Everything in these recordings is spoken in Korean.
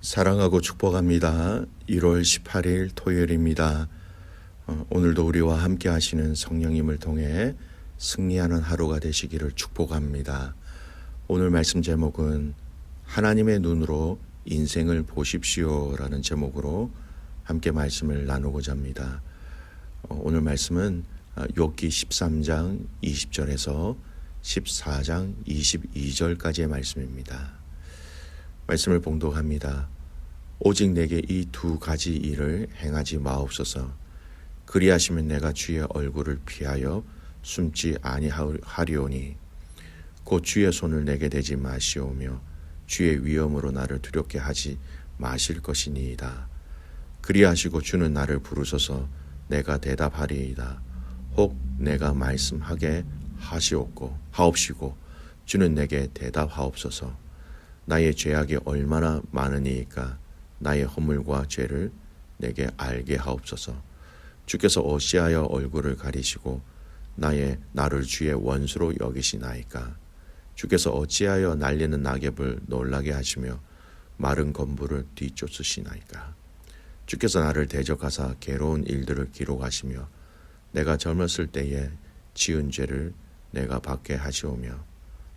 사랑하고 축복합니다. 1월 18일 토요일입니다. 오늘도 우리와 함께 하시는 성령님을 통해 승리하는 하루가 되시기를 축복합니다. 오늘 말씀 제목은 하나님의 눈으로 인생을 보십시오 라는 제목으로 함께 말씀을 나누고자 합니다. 오늘 말씀은 욥기 13장 20절에서 14장 22절까지의 말씀입니다. 말씀을 봉독합니다. 오직 내게 이 두 가지 일을 행하지 마옵소서. 그리하시면 내가 주의 얼굴을 피하여 숨지 아니하리오니 곧 주의 손을 내게 대지 마시오며 주의 위엄으로 나를 두렵게 하지 마실 것이니이다. 그리하시고 주는 나를 부르소서 내가 대답하리이다. 혹 내가 말씀하게 하옵시고 주는 내게 대답하옵소서. 나의 죄악이 얼마나 많으니이까 나의 허물과 죄를 내게 알게 하옵소서. 주께서 어찌하여 얼굴을 가리시고 나를 주의 원수로 여기시나이까. 주께서 어찌하여 날리는 낙엽을 놀라게 하시며 마른 건물을 뒤쫓으시나이까. 주께서 나를 대적하사 괴로운 일들을 기록하시며 내가 젊었을 때에 지은 죄를 내가 받게 하시오며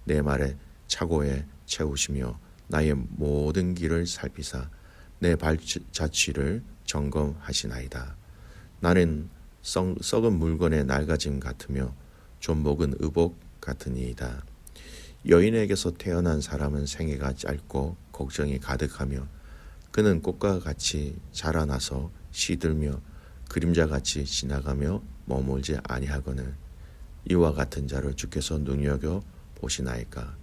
내 말에 차고에 채우시며 나의 모든 길을 살피사 내 발자취를 점검하시나이다. 나는 썩은 물건의 낡아짐 같으며 좀 먹은 의복 같으니이다. 여인에게서 태어난 사람은 생애가 짧고 걱정이 가득하며 그는 꽃과 같이 자라나서 시들며 그림자같이 지나가며 머물지 아니하거늘 이와 같은 자를 주께서 눈여겨 보시나이까.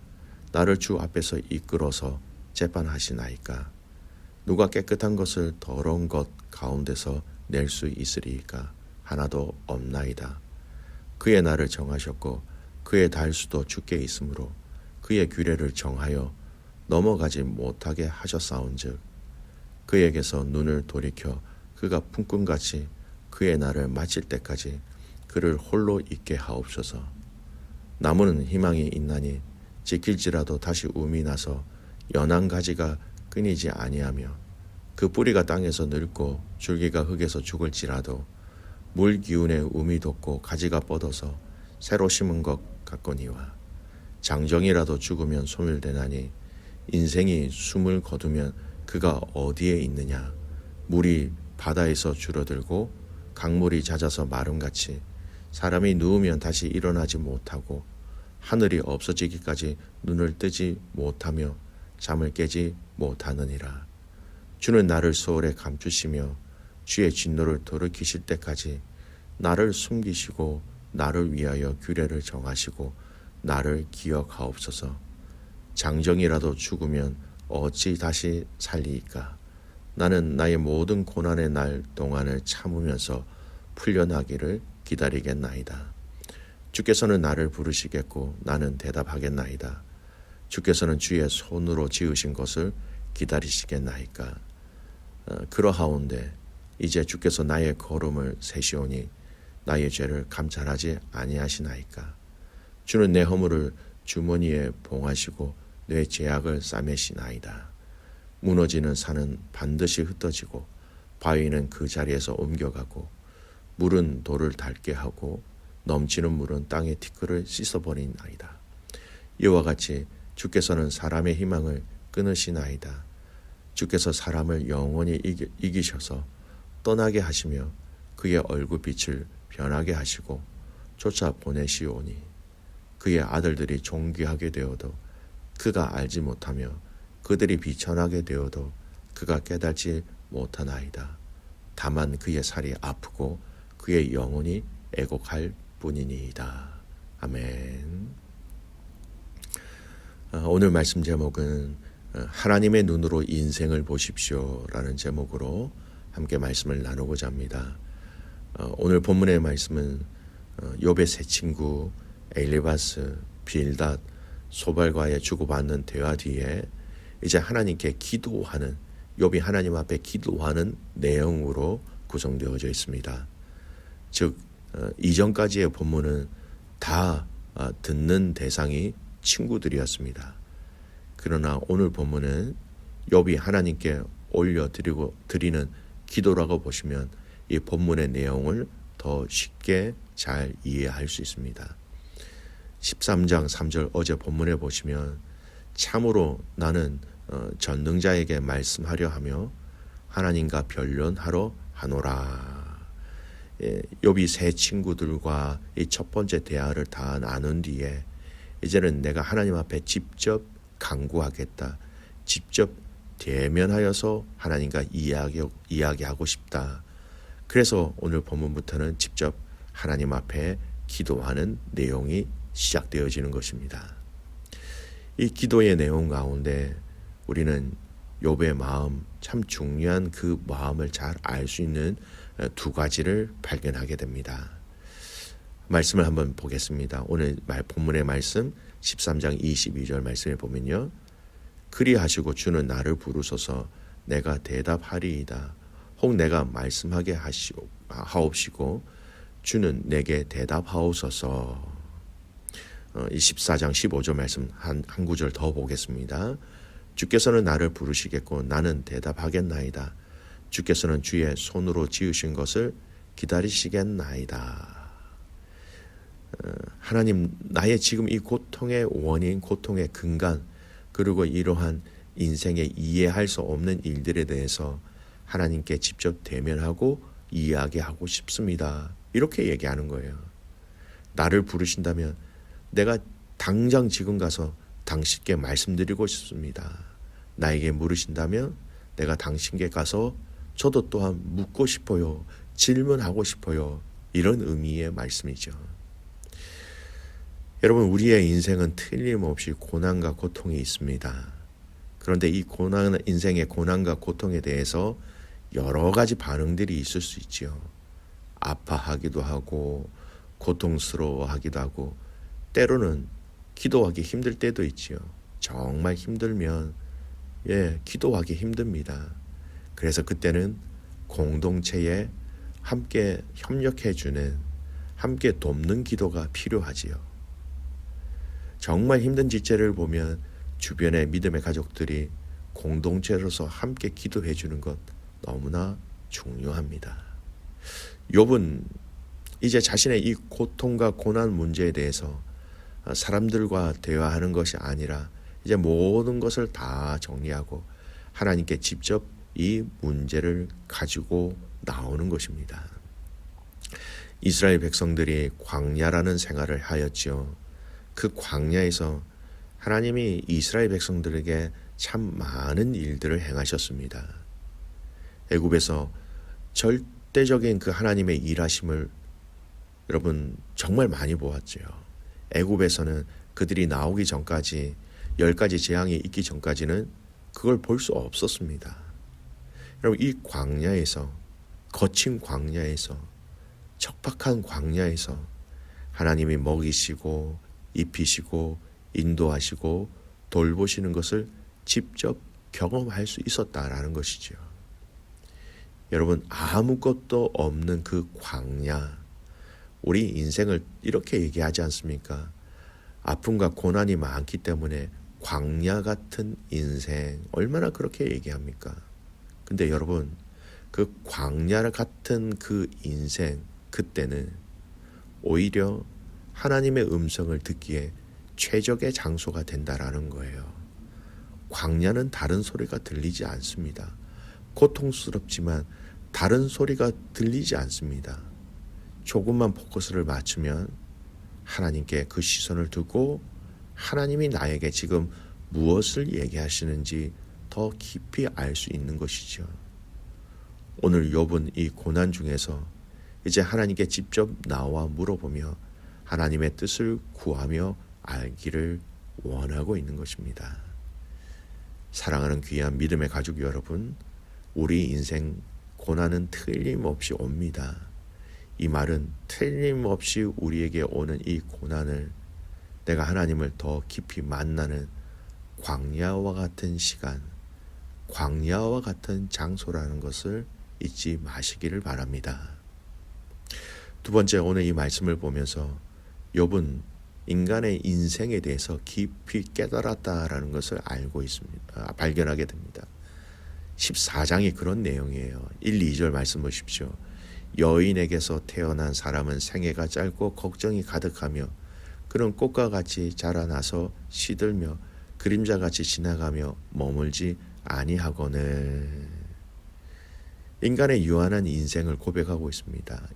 나를 주 앞에서 이끌어서 재판하시나이까. 누가 깨끗한 것을 더러운 것 가운데서 낼 수 있으리이까. 하나도 없나이다. 그의 날을 정하셨고 그의 달수도 주께 있으므로 그의 규례를 정하여 넘어가지 못하게 하셨사온즉 그에게서 눈을 돌이켜 그가 품꾼같이 그의 날을 마칠 때까지 그를 홀로 있게 하옵소서. 나무는 희망이 있나니 지킬지라도 다시 움이 나서 연한 가지가 끊이지 아니하며 그 뿌리가 땅에서 늙고 줄기가 흙에서 죽을지라도 물 기운에 움이 돋고 가지가 뻗어서 새로 심은 것 같거니와 장정이라도 죽으면 소멸되나니 인생이 숨을 거두면 그가 어디에 있느냐. 물이 바다에서 줄어들고 강물이 잦아서 마름같이 사람이 누우면 다시 일어나지 못하고 하늘이 없어지기까지 눈을 뜨지 못하며 잠을 깨지 못하느니라. 주는 나를 소홀에 감추시며 주의 진노를 돌이키실 때까지 나를 숨기시고 나를 위하여 규례를 정하시고 나를 기억하옵소서. 장정이라도 죽으면 어찌 다시 살리이까. 나는 나의 모든 고난의 날 동안을 참으면서 풀려나기를 기다리겠나이다. 주께서는 나를 부르시겠고 나는 대답하겠나이다. 주께서는 주의 손으로 지으신 것을 기다리시겠나이까. 그러하온데 이제 주께서 나의 걸음을 세시오니 나의 죄를 감찰하지 아니하시나이까. 주는 내 허물을 주머니에 봉하시고 내 죄악을 싸매시나이다. 무너지는 산은 반드시 흩어지고 바위는 그 자리에서 옮겨가고 물은 돌을 닳게 하고 넘치는 물은 땅의 티끌을 씻어버리나이다. 이와 같이 주께서는 사람의 희망을 끊으시나이다. 주께서 사람을 영원히 이기셔서 떠나게 하시며 그의 얼굴빛을 변하게 하시고 쫓아보내시오니 그의 아들들이 존귀하게 되어도 그가 알지 못하며 그들이 비천하게 되어도 그가 깨닫지 못하나이다. 다만 그의 살이 아프고 그의 영혼이 애곡할 뿐이니이다. 아멘. 오늘 말씀 제목은 하나님의 눈으로 인생을 보십시오 라는 제목으로 함께 말씀을 나누고자 합니다. 오늘 본문의 말씀은 욥의 세 친구 엘리바스, 빌닷, 소발과의 주고받는 대화 뒤에 이제 하나님께 기도하는, 욥이 하나님 앞에 기도하는 내용으로 구성되어져 있습니다. 즉 이전까지의 본문은 다 듣는 대상이 친구들이었습니다. 그러나 오늘 본문은 욥이 하나님께 드리는 기도라고 보시면 이 본문의 내용을 더 쉽게 잘 이해할 수 있습니다. 13장 3절 어제 본문에 보시면 참으로 나는 전능자에게 말씀하려 하며 하나님과 변론하러 하노라. 욥이 세 친구들과 이 첫 번째 대화를 다 나눈 뒤에 이제는 내가 하나님 앞에 직접 간구하겠다. 직접 대면하여서 하나님과 이야기하고 싶다. 그래서 오늘 본문부터는 직접 하나님 앞에 기도하는 내용이 시작되어지는 것입니다. 이 기도의 내용 가운데 우리는 욥의 마음, 참 중요한 그 마음을 잘 알 수 있는 두 가지를 발견하게 됩니다. 말씀을 한번 보겠습니다. 오늘 본문의 말씀 13장 22절 말씀에 보면요. 그리하시고 주는 나를 부르소서 내가 대답하리이다. 혹 내가 말씀하게 하옵시고 주는 내게 대답하옵소서. 이 14장 15절 말씀 한 구절 더 보겠습니다. 주께서는 나를 부르시겠고 나는 대답하겠나이다. 주께서는 주의 손으로 지으신 것을 기다리시겠나이다. 하나님, 나의 지금 이 고통의 원인, 고통의 근간, 그리고 이러한 인생에 이해할 수 없는 일들에 대해서 하나님께 직접 대면하고 이야기하고 싶습니다. 이렇게 얘기하는 거예요. 나를 부르신다면 내가 당장 지금 가서 당신께 말씀드리고 싶습니다. 나에게 물으신다면 내가 당신께 가서 저도 또한 묻고 싶어요. 질문하고 싶어요. 이런 의미의 말씀이죠. 여러분, 우리의 인생은 틀림없이 고난과 고통이 있습니다. 그런데 이 인생의 고난과 고통에 대해서 여러 가지 반응들이 있을 수 있지요. 아파하기도 하고 고통스러워하기도 하고 때로는 기도하기 힘들 때도 있지요. 정말 힘들면 기도하기 힘듭니다. 그래서 그때는 공동체에 함께 협력해주는, 함께 돕는 기도가 필요하지요. 정말 힘든 지체를 보면 주변의 믿음의 가족들이 공동체로서 함께 기도해 주는 것 너무나 중요합니다. 욥은 이제 자신의 이 고통과 고난 문제에 대해서 사람들과 대화하는 것이 아니라 이제 모든 것을 다 정리하고 하나님께 직접 이 문제를 가지고 나오는 것입니다. 이스라엘 백성들이 광야라는 생활을 하였지요. 그 광야에서 하나님이 이스라엘 백성들에게 참 많은 일들을 행하셨습니다. 애굽에서 절대적인 그 하나님의 일하심을 여러분 정말 많이 보았지요. 애굽에서는 그들이 나오기 전까지 10가지 재앙이 있기 전까지는 그걸 볼 수 없었습니다. 여러분, 이 광야에서, 거친 광야에서, 척박한 광야에서 하나님이 먹이시고 입히시고 인도하시고 돌보시는 것을 직접 경험할 수 있었다라는 것이죠. 여러분, 아무것도 없는 그 광야, 우리 인생을 이렇게 얘기하지 않습니까? 아픔과 고난이 많기 때문에 광야 같은 인생, 얼마나 그렇게 얘기합니까? 근데 여러분, 그 광야 같은 그 인생, 그때는 오히려 하나님의 음성을 듣기에 최적의 장소가 된다라는 거예요. 광야는 다른 소리가 들리지 않습니다. 고통스럽지만 다른 소리가 들리지 않습니다. 조금만 포커스를 맞추면 하나님께 그 시선을 두고 하나님이 나에게 지금 무엇을 얘기하시는지 더 깊이 알 수 있는 것이죠. 오늘 욥은 이 고난 중에서 이제 하나님께 직접 나와 물어보며 하나님의 뜻을 구하며 알기를 원하고 있는 것입니다. 사랑하는 귀한 믿음의 가족 여러분, 우리 인생 고난은 틀림없이 옵니다. 이 말은 틀림없이 우리에게 오는 이 고난을 내가 하나님을 더 깊이 만나는 광야와 같은 시간, 광야와 같은 장소라는 것을 잊지 마시기를 바랍니다. 두 번째, 오늘 이 말씀을 보면서 욥은 인간의 인생에 대해서 깊이 깨달았다라는 것을 알고 있습니다. 발견하게 됩니다. 14장이 그런 내용이에요. 1, 2절 말씀 보십시오. 여인에게서 태어난 사람은 생애가 짧고 걱정이 가득하며 그런 꽃과 같이 자라나서 시들며 그림자같이 지나가며 머물지 아니하거늘. 인간의 유한한 인생을 고백하고 있습니다.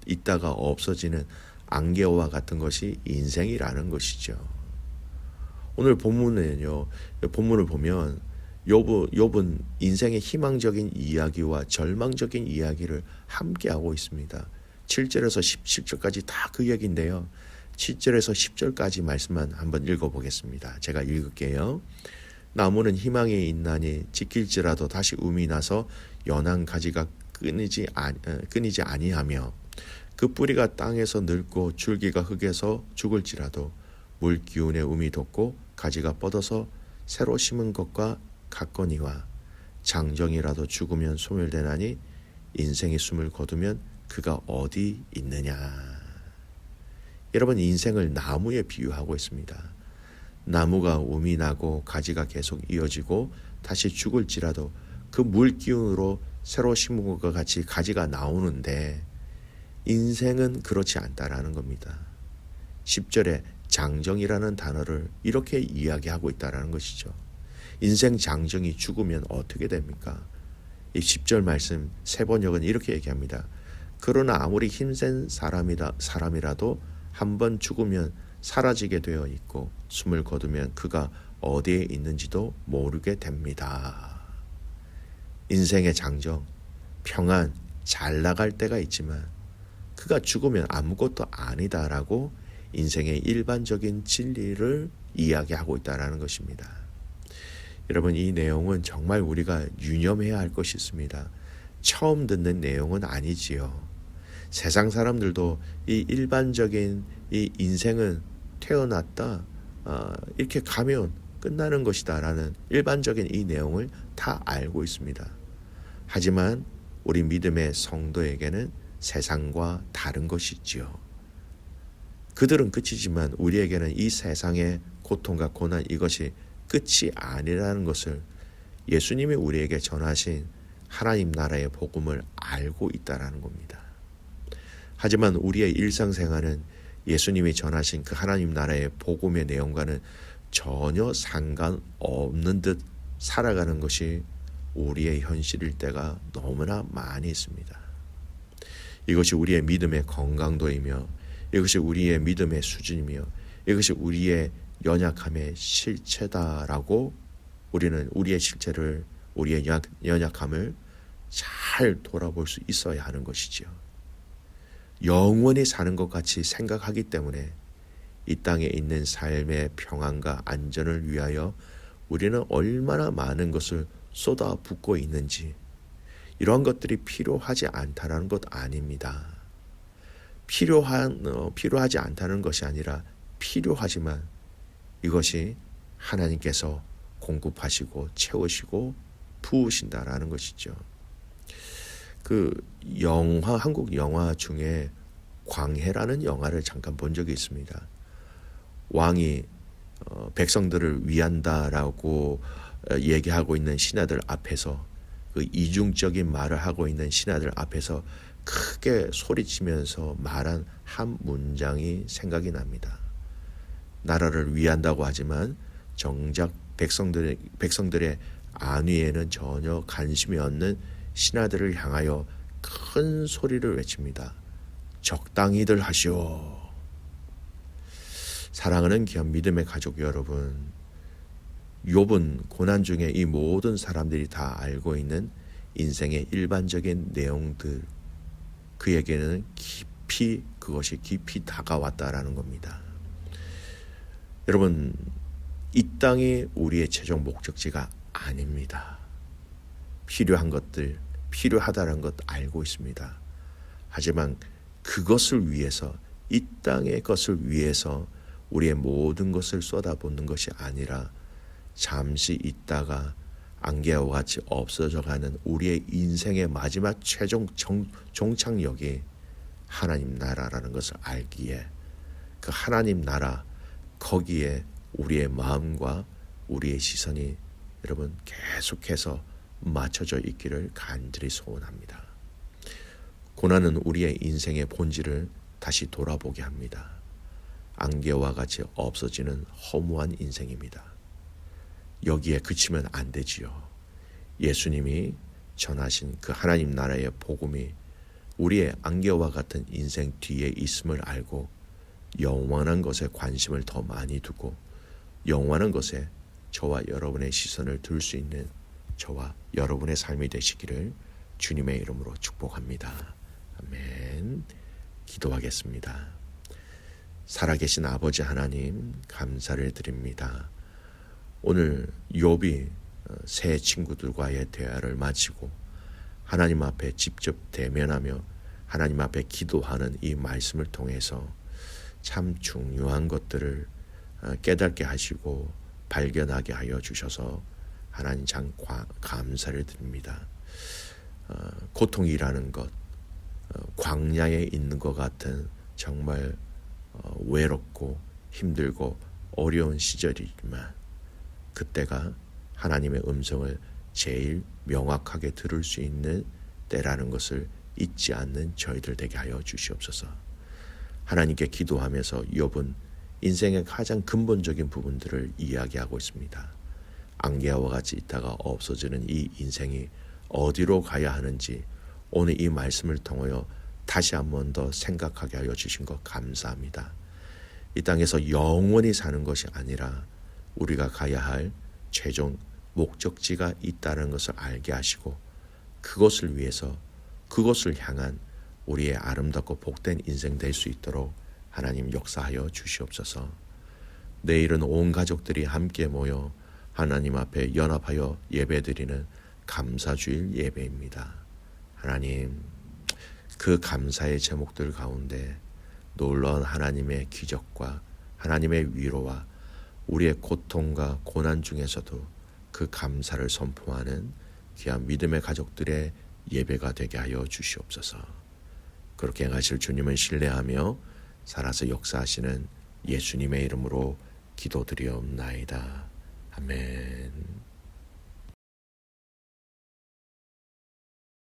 있다가 없어지는 안개와 같은 것이 인생이라는 것이죠. 오늘 본문은요, 본문을 보면 욥은 인생의 희망적인 이야기와 절망적인 이야기를 함께하고 있습니다. 7절에서 17절까지 다 그 얘기인데요. 7절에서 10절까지 말씀만 한번 읽어보겠습니다. 제가 읽을게요. 나무는 희망이 있나니 지킬지라도 다시 움이 나서 연한 가지가 끊이지 아니하며 그 뿌리가 땅에서 늙고 줄기가 흙에서 죽을지라도 물 기운에 움이 돋고 가지가 뻗어서 새로 심은 것과 같거니와 장정이라도 죽으면 소멸되나니 인생이 숨을 거두면 그가 어디 있느냐. 여러분, 인생을 나무에 비유하고 있습니다. 나무가 움이 나고 가지가 계속 이어지고 다시 죽을지라도 그 물기운으로 새로 심은 것과 같이 가지가 나오는데 인생은 그렇지 않다라는 겁니다. 10절에 장정이라는 단어를 이렇게 이야기하고 있다라는 것이죠. 인생 장정이 죽으면 어떻게 됩니까? 이 10절 말씀 세번역은 이렇게 얘기합니다. 그러나 아무리 힘센 사람이라도 한번 죽으면 사라지게 되어 있고 숨을 거두면 그가 어디에 있는지도 모르게 됩니다. 인생의 장정, 평안, 잘 나갈 때가 있지만 그가 죽으면 아무것도 아니다라고 인생의 일반적인 진리를 이야기하고 있다는 것입니다. 여러분, 이 내용은 정말 우리가 유념해야 할 것이 있습니다. 처음 듣는 내용은 아니지요. 세상 사람들도 이 일반적인 이 인생은 태어났다 이렇게 가면 끝나는 것이다 라는 일반적인 이 내용을 다 알고 있습니다. 하지만 우리 믿음의 성도에게는 세상과 다른 것이 있지요. 그들은 끝이지만 우리에게는 이 세상의 고통과 고난, 이것이 끝이 아니라는 것을 예수님이 우리에게 전하신 하나님 나라의 복음을 알고 있다라는 겁니다. 하지만 우리의 일상생활은 예수님이 전하신 그 하나님 나라의 복음의 내용과는 전혀 상관없는 듯 살아가는 것이 우리의 현실일 때가 너무나 많이 있습니다. 이것이 우리의 믿음의 건강도이며 이것이 우리의 믿음의 수준이며 이것이 우리의 연약함의 실체다라고 우리는 우리의 실체를, 우리의 연약함을 잘 돌아볼 수 있어야 하는 것이지요. 영원히 사는 것 같이 생각하기 때문에 이 땅에 있는 삶의 평안과 안전을 위하여 우리는 얼마나 많은 것을 쏟아붓고 있는지, 이러한 것들이 필요하지 않다는 것 아닙니다. 필요하지 않다는 것이 아니라 필요하지만 이것이 하나님께서 공급하시고 채우시고 부으신다라는 것이죠. 한국 영화 중에 광해라는 영화를 잠깐 본 적이 있습니다. 왕이 백성들을 위한다라고 얘기하고 있는 신하들 앞에서, 그 이중적인 말을 하고 있는 신하들 앞에서 크게 소리치면서 말한 한 문장이 생각이 납니다. 나라를 위한다고 하지만 정작 백성들의 안위에는 전혀 관심이 없는 신하들을 향하여 큰 소리를 외칩니다. 적당히들 하시오. 사랑하는 귀한 믿음의 가족 여러분, 욥은 고난 중에 이 모든 사람들이 다 알고 있는 인생의 일반적인 내용들, 그에게는 그것이 깊이 다가왔다라는 겁니다. 여러분, 이 땅이 우리의 최종 목적지가 아닙니다. 필요한 것들, 필요하다는 것 알고 있습니다. 하지만 그것을 위해서, 이 땅의 것을 위해서 우리의 모든 것을 쏟아붓는 것이 아니라 잠시 있다가 안개와 같이 없어져가는 우리의 인생의 마지막 최종 종착역이 하나님 나라라는 것을 알기에, 그 하나님 나라, 거기에 우리의 마음과 우리의 시선이 여러분 계속해서 맞춰져 있기를 간절히 소원합니다. 고난은 우리의 인생의 본질을 다시 돌아보게 합니다. 안개와 같이 없어지는 허무한 인생입니다. 여기에 그치면 안 되지요. 예수님이 전하신 그 하나님 나라의 복음이 우리의 안개와 같은 인생 뒤에 있음을 알고 영원한 것에 관심을 더 많이 두고 영원한 것에 저와 여러분의 시선을 둘 수 있는 저와 여러분의 삶이 되시기를 주님의 이름으로 축복합니다. 아멘. 기도하겠습니다. 살아계신 아버지 하나님, 감사를 드립니다. 오늘 욥이 새 친구들과의 대화를 마치고 하나님 앞에 직접 대면하며 하나님 앞에 기도하는 이 말씀을 통해서 참 중요한 것들을 깨닫게 하시고 발견하게 하여 주셔서 하나님 참 감사를 드립니다. 고통이라는 것, 광야에 있는 것 같은 정말 외롭고 힘들고 어려운 시절이지만 그때가 하나님의 음성을 제일 명확하게 들을 수 있는 때라는 것을 잊지 않는 저희들 되게 하여 주시옵소서. 하나님께 기도하면서 욥은 인생의 가장 근본적인 부분들을 이야기하고 있습니다. 안개와 같이 있다가 없어지는 이 인생이 어디로 가야 하는지 오늘 이 말씀을 통하여 다시 한 번 더 생각하게 하여 주신 것 감사합니다. 이 땅에서 영원히 사는 것이 아니라 우리가 가야 할 최종 목적지가 있다는 것을 알게 하시고 그것을 위해서 그것을 향한 우리의 아름답고 복된 인생 될 수 있도록 하나님 역사하여 주시옵소서. 내일은 온 가족들이 함께 모여 하나님 앞에 연합하여 예배드리는 감사주일 예배입니다. 하나님, 그 감사의 제목들 가운데 놀라운 하나님의 기적과 하나님의 위로와 우리의 고통과 고난 중에서도 그 감사를 선포하는 귀한 믿음의 가족들의 예배가 되게 하여 주시옵소서. 그렇게 행하실 주님을 신뢰하며 살아서 역사하시는 예수님의 이름으로 기도드리옵나이다. 아멘.